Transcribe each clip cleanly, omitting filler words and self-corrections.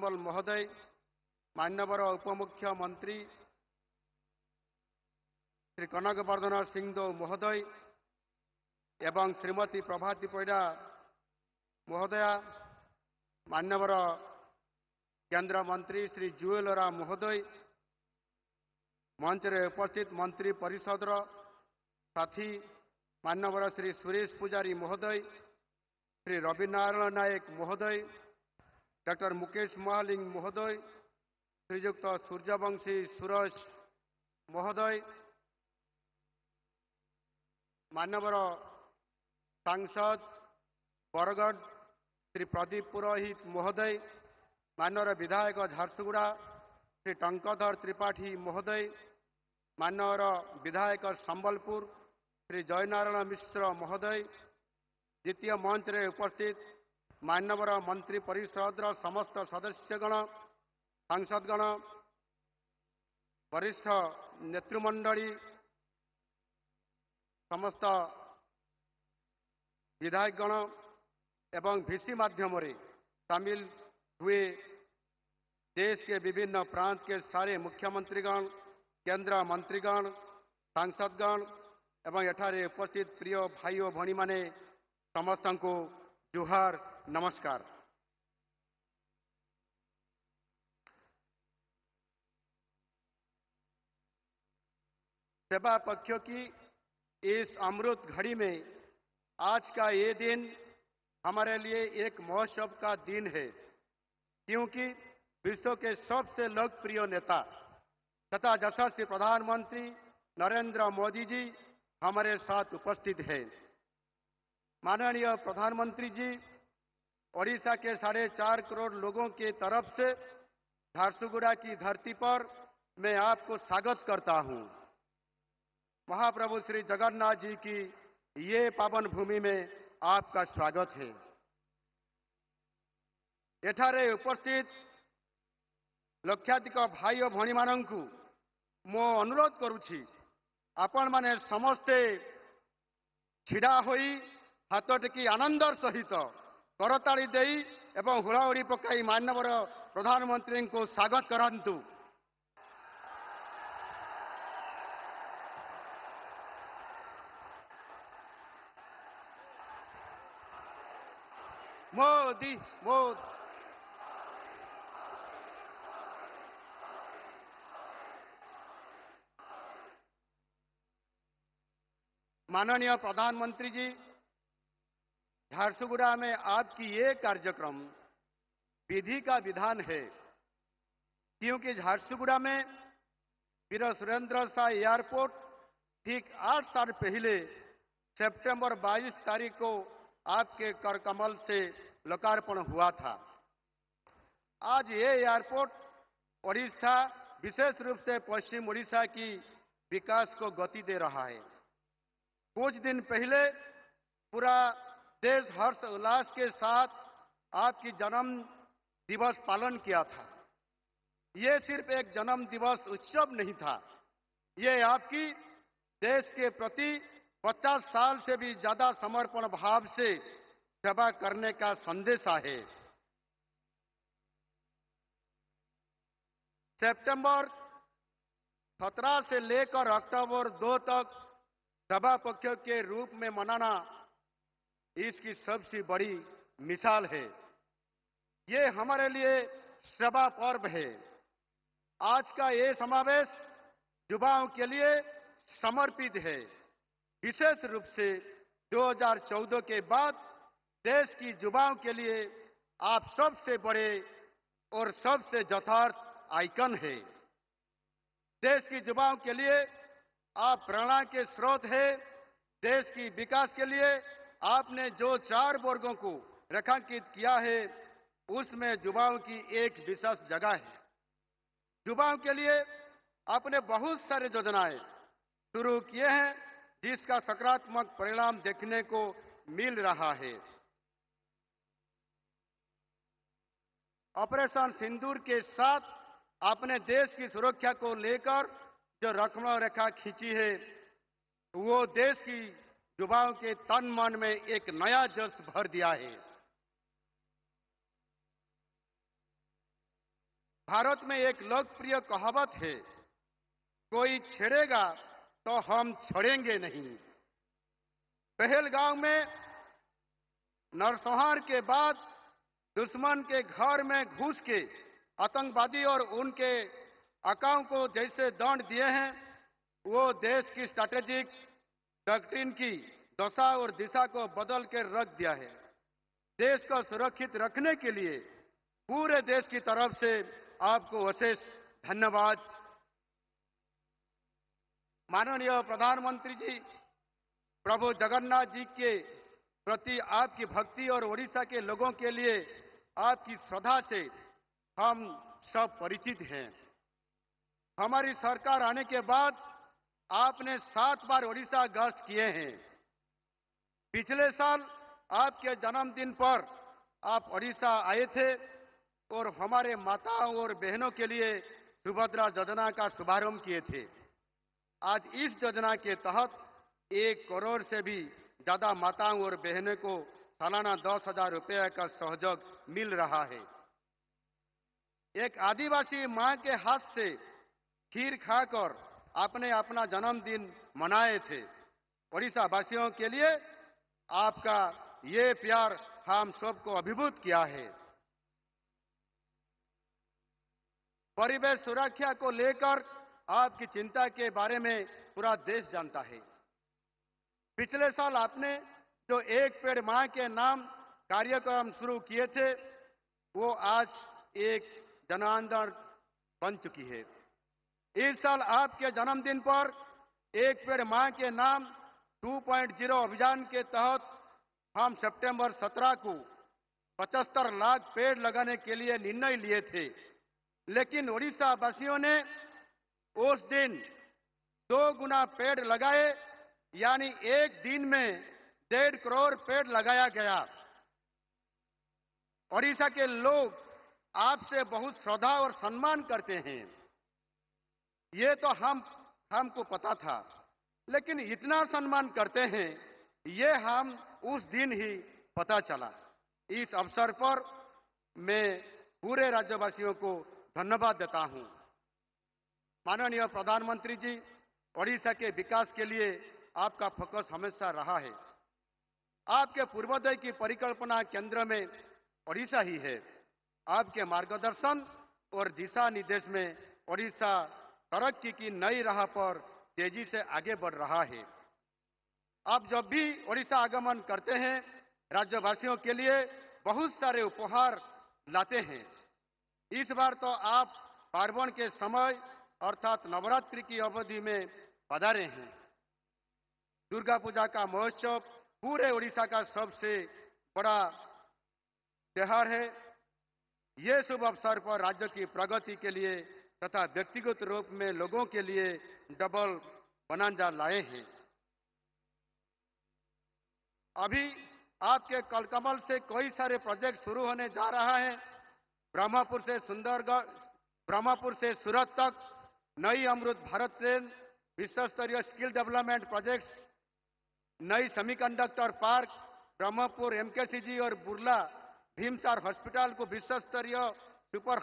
सावल महोदय, मान्यवर उपमुख्यमंत्री श्री कनक वर्धन सिंहदेव महोदय एवं श्रीमती प्रभाती परिडा महोदया, मान्यवर केंद्र मंत्री श्री जुएल ओराम महोदय, मंच रे उपस्थित मंत्री परिषद साथी मान्यवर श्री सुरेश पुजारी महोदय, श्री रविनारायण नायक महोदय, डॉक्टर मुकेश महालिंग महोदय, श्रीयुक्त सूर्यवंशी सुरेश महोदय, मान्यवर सांसद बरगढ़ श्री प्रदीप पुरोहित महोदय, मान्यवर विधायक झारसुगुड़ा श्री टंकधर त्रिपाठी महोदय, मान्यवर विधायक संबलपुर श्री जयनारायण मिश्र महोदय, द्वितीय मंच रे उपस्थित मान्यवर मंत्री परिषद समस्त सदस्यगण, सांसदगण, वरिष्ठ नेतृमंडली, समस्त विधायकगण एवं भिसी माध्यम शामिल हुए देश के विभिन्न प्रांत के सारे मुख्यमंत्रीगण, केंद्र मंत्रीगण, सांसदगण एवं एठारे उपस्थित प्रिय भाई और भणी माने समस्त को जुहार नमस्कार। सेवा पक्षों की इस अमृत घड़ी में आज का ये दिन हमारे लिए एक महोत्सव का दिन है, क्योंकि विश्व के सबसे लोकप्रिय नेता तथा यशस्वी प्रधानमंत्री नरेंद्र मोदी जी हमारे साथ उपस्थित हैं। माननीय प्रधानमंत्री जी, ओडिशा के 4.5 करोड़ लोगों की तरफ से झारसुगुड़ा की धरती पर मैं आपको स्वागत करता हूं। महाप्रभु श्री जगन्नाथ जी की ये पावन भूमि में आपका स्वागत है। एठारे उपस्थित लक्षाधिक भाई और भणी मानंकु मो अनुरोध करुछि, आपण माने समस्ते छिड़ा होई हाथ टेकी आनंदर सहित करताली देई एवं हुड़ाहुड़ी पकाई मान्यवर प्रधानमंत्री को स्वागत करंतु। मोदी मोदी माननीय प्रधानमंत्री जी, झारसुगुड़ा में आपकी ये कार्यक्रम विधि का विधान है, क्योंकि झारसुगुड़ा में वीर सुरेंद्र शाह एयरपोर्ट ठीक 8 साल पहले सितंबर 22 तारीख को आपके कर कमल से लोकार्पण हुआ था। आज ये एयरपोर्ट ओडिशा, विशेष रूप से पश्चिम ओडिशा की विकास को गति दे रहा है। कुछ दिन पहले पूरा देश हर्ष उल्लास के साथ आपकी जन्म दिवस पालन किया था। ये सिर्फ एक जन्म दिवस उत्सव नहीं था, ये आपकी देश के प्रति 50 साल से भी ज्यादा समर्पण भाव से सेवा करने का संदेश है। सितंबर 17 से लेकर अक्टूबर 2 तक सभा पक्षों के रूप में मनाना इसकी सबसे बड़ी मिसाल है। ये हमारे लिए सभा पर्व है। आज का ये समावेश युवाओं के लिए समर्पित है। विशेष रूप से 2014 के बाद देश की युवाओं के लिए आप सबसे बड़े और सबसे यथार्थ आइकन है। देश की युवाओं के लिए आप प्रेरणा के स्रोत है। देश की विकास के लिए आपने जो 4 वर्गों को रेखांकित किया है, उसमें युवाओं की एक विशेष जगह है। युवाओं के लिए आपने बहुत सारे योजनाएं शुरू किए हैं, जिसका सकारात्मक परिणाम देखने को मिल रहा है। ऑपरेशन सिंदूर के साथ आपने देश की सुरक्षा को लेकर जो रखना रेखा खींची है, वो देश की युवाओं के तन मन में एक नया जोश भर दिया है। भारत में एक लोकप्रिय कहावत है, कोई छेड़ेगा तो हम छोड़ेंगे नहीं। पहलगांव में नरसंहार के बाद दुश्मन के घर में घुस के आतंकवादी और उनके आकाओं को जैसे दंड दिए हैं, वो देश की स्ट्रैटेजिक डॉक्ट्रिन की दशा और दिशा को बदल के रख दिया है। देश को सुरक्षित रखने के लिए पूरे देश की तरफ से आपको अशेष धन्यवाद। माननीय प्रधानमंत्री जी, प्रभु जगन्नाथ जी के प्रति आपकी भक्ति और ओडिशा के लोगों के लिए आपकी श्रद्धा से हम सब परिचित हैं। हमारी सरकार आने के बाद आपने 7 बार ओडिशा गश्त किए हैं। पिछले साल आपके जन्मदिन पर आप ओडिशा आए थे और हमारे माताओं और बहनों के लिए सुभद्रा योजना का शुभारंभ किए थे। आज इस योजना के तहत 1 करोड़ से भी ज्यादा माताओं और बहनों को सालाना 10,000 रुपये का सहयोग मिल रहा है। एक आदिवासी मां के हाथ से खीर खाकर आपने अपना जन्मदिन मनाए थे। ओडिशा वासियों के लिए आपका ये प्यार हम सबको अभिभूत किया है। परिवेश सुरक्षा को लेकर आपकी चिंता के बारे में पूरा देश जानता है। पिछले साल आपने जो एक पेड़ मां के नाम कार्यक्रम शुरू किए थे, वो आज एक जन आंदोलन बन चुकी है। इस साल आपके जन्मदिन पर एक पेड़ मां के नाम 2.0 अभियान के तहत हम सितंबर 17 को 75 लाख पेड़ लगाने के लिए निर्णय लिए थे, लेकिन ओडिशा वासियों ने उस दिन 2 गुना पेड़ लगाए, यानी एक दिन में 1.5 करोड़ पेड़ लगाया गया। ओडिशा के लोग आपसे बहुत श्रद्धा और सम्मान करते हैं, ये तो हमको पता था, लेकिन इतना सम्मान करते हैं ये हम उस दिन ही पता चला। इस अवसर पर मैं पूरे राज्यवासियों को धन्यवाद देता हूं। माननीय प्रधानमंत्री जी, ओडिशा के विकास के लिए आपका फोकस हमेशा रहा है। आपके पूर्वोदय की परिकल्पना केंद्र में ओडिशा ही है। आपके मार्गदर्शन और दिशा निर्देश में ओडिशा तरक्की की नई राह पर तेजी से आगे बढ़ रहा है। आप जब भी ओडिशा आगमन करते हैं, राज्यवासियों के लिए बहुत सारे उपहार लाते हैं। इस बार तो आप पार्वण के समय अर्थात नवरात्रि की अवधि में पधारे हैं। दुर्गा पूजा का महोत्सव पूरे ओडिशा का सबसे बड़ा त्योहार है। ये शुभ अवसर पर राज्य की प्रगति के लिए तथा व्यक्तिगत रूप में लोगों के लिए डबल बनांजा लाए हैं। अभी आपके कलकमल से कई सारे प्रोजेक्ट शुरू होने जा रहा है। ब्रह्मपुर से सुंदरगढ़, ब्रह्मपुर से सूरत तक नई अमृत भारत ट्रेन, विश्व स्तरीय स्किल डेवलपमेंट प्रोजेक्ट्स, नई सेमीकंडक्टर पार्क, ब्रह्मपुर एमकेसीजी और बुर्ला भीमसार हॉस्पिटल को विश्व स्तरीय सुपर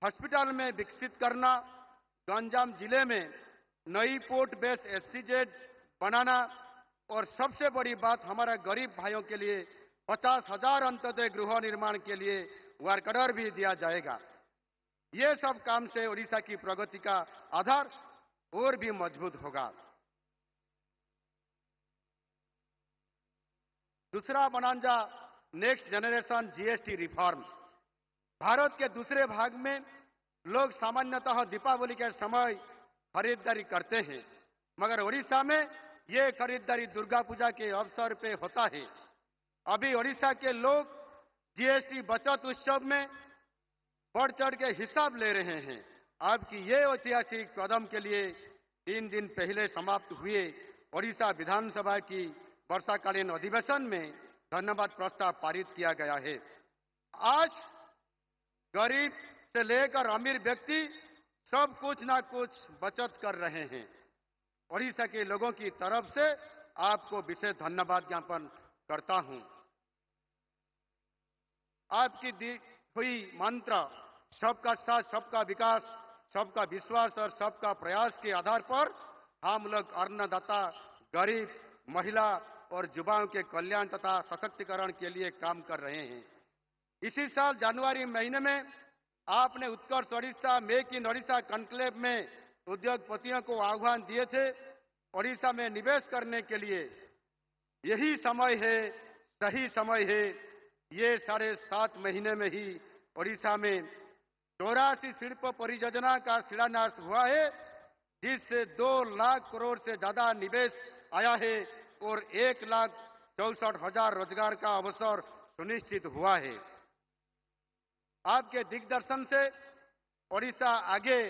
हॉस्पिटल में विकसित करना, गंजाम जिले में नई पोर्ट बेस एससीजेड बनाना और सबसे बड़ी बात हमारे गरीब भाइयों के लिए 50,000 अंत्योदय गृह निर्माण के लिए वर्क ऑर्डर भी दिया जाएगा। ये सब काम से ओडिशा की प्रगति का आधार और भी मजबूत होगा। दूसरा bonanza next generation GST reform. Bharat के दूसरे भाग में लोग सामान्यतः दीपावली के समय खरीदारी करते हैं, मगर ओडिशा में ये खरीदारी दुर्गा पूजा के अवसर पे होता है। अभी ओडिशा के लोग जीएसटी बचत उत्सव में बढ़ चढ़ के हिसाब ले रहे हैं। आपकी ये ऐतिहासिक कदम के लिए 3 दिन पहले समाप्त हुए ओडिशा विधानसभा की वर्षाकालीन अधिवेशन में धन्यवाद प्रस्ताव पारित किया गया है। आज गरीब से लेकर अमीर व्यक्ति सब कुछ ना कुछ बचत कर रहे हैं। ओडिशा के लोगों की तरफ से आपको विशेष धन्यवाद ज्ञापन करता हूं। आपकी दी हुई मंत्र सबका साथ, सबका विकास, सबका विश्वास और सबका प्रयास के आधार पर हम लोग अन्नदाता, गरीब, महिला और युवाओं के कल्याण तथा सशक्तिकरण के लिए काम कर रहे हैं। इसी साल जनवरी महीने में आपने Utkarsh Odisha make in Odisha conclave में उद्योगपतियों को आह्वान दिए थे। ओडिशा में निवेश करने के लिए यही समय है, सही समय है। ये 7.5 महीने में ही ओडिशा में 84 शिल्प परियोजना का शिलान्यास हुआ है, जिससे 2 लाख करोड़ से ज्यादा निवेश आया है और 1,64,000 रोजगार का अवसर सुनिश्चित हुआ है। आपके दिग्दर्शन से ओडिशा आगे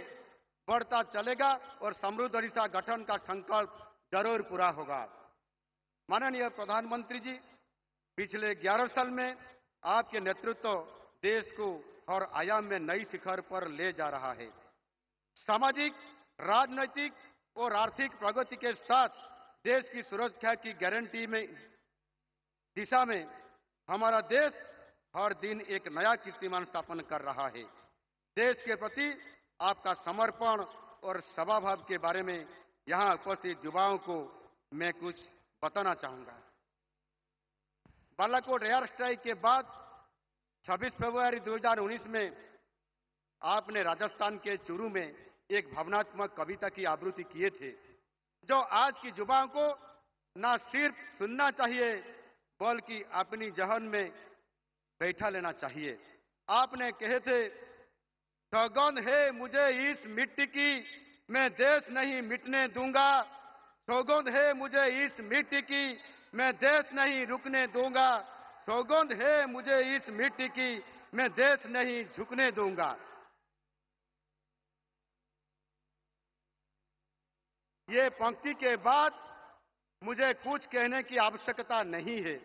बढ़ता चलेगा और समृद्ध ओडिशा गठन का संकल्प जरूर पूरा होगा। माननीय प्रधानमंत्री जी, पिछले 11 साल में आपके नेतृत्व देश को हर आयाम में नई शिखर पर ले जा रहा है। सामाजिक, राजनैतिक और आर्थिक प्रगति के साथ देश की सुरक्षा की गारंटी में दिशा में हमारा देश हर दिन एक नया कीर्तिमान स्थापन कर रहा है। देश के प्रति आपका समर्पण और सेवाभाव के बारे में यहां उपस्थित युवाओं को मैं कुछ बताना चाहूंगा। बालाकोट एयर स्ट्राइक के बाद 26 फरवरी 2019 में आपने राजस्थान के चूरू में एक भावनात्मक कविता की आवृत्ति किए थे, जो आज की युवाओं को न सिर्फ सुनना चाहिए बल्कि अपनी जहन में बैठा लेना चाहिए। आपने कहे थे, सौगंध है मुझे इस मिट्टी की, मैं देश नहीं मिटने दूंगा। सौगंध है मुझे इस मिट्टी की, मैं देश नहीं रुकने दूंगा। सौगंध है मुझे इस मिट्टी की, मैं देश नहीं झुकने दूंगा। ये पंक्ति के बाद मुझे कुछ कहने की आवश्यकता नहीं है।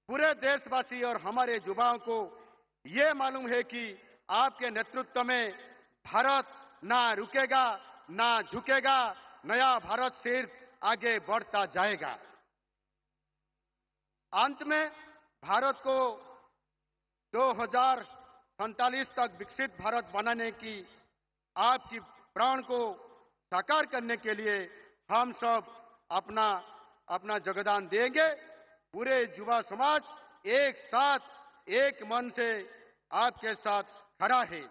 पूरे देशवासी और हमारे युवाओं को ये मालूम है कि आपके नेतृत्व में भारत ना रुकेगा, ना झुकेगा। नया भारत सिर्फ आगे बढ़ता जाएगा। अंत में भारत को 2047 तक विकसित भारत बनाने की आपकी प्रण को साकार करने के लिए हम सब अपना अपना योगदान देंगे। पूरे युवा समाज एक साथ, एक मन से आपके साथ खड़ा है।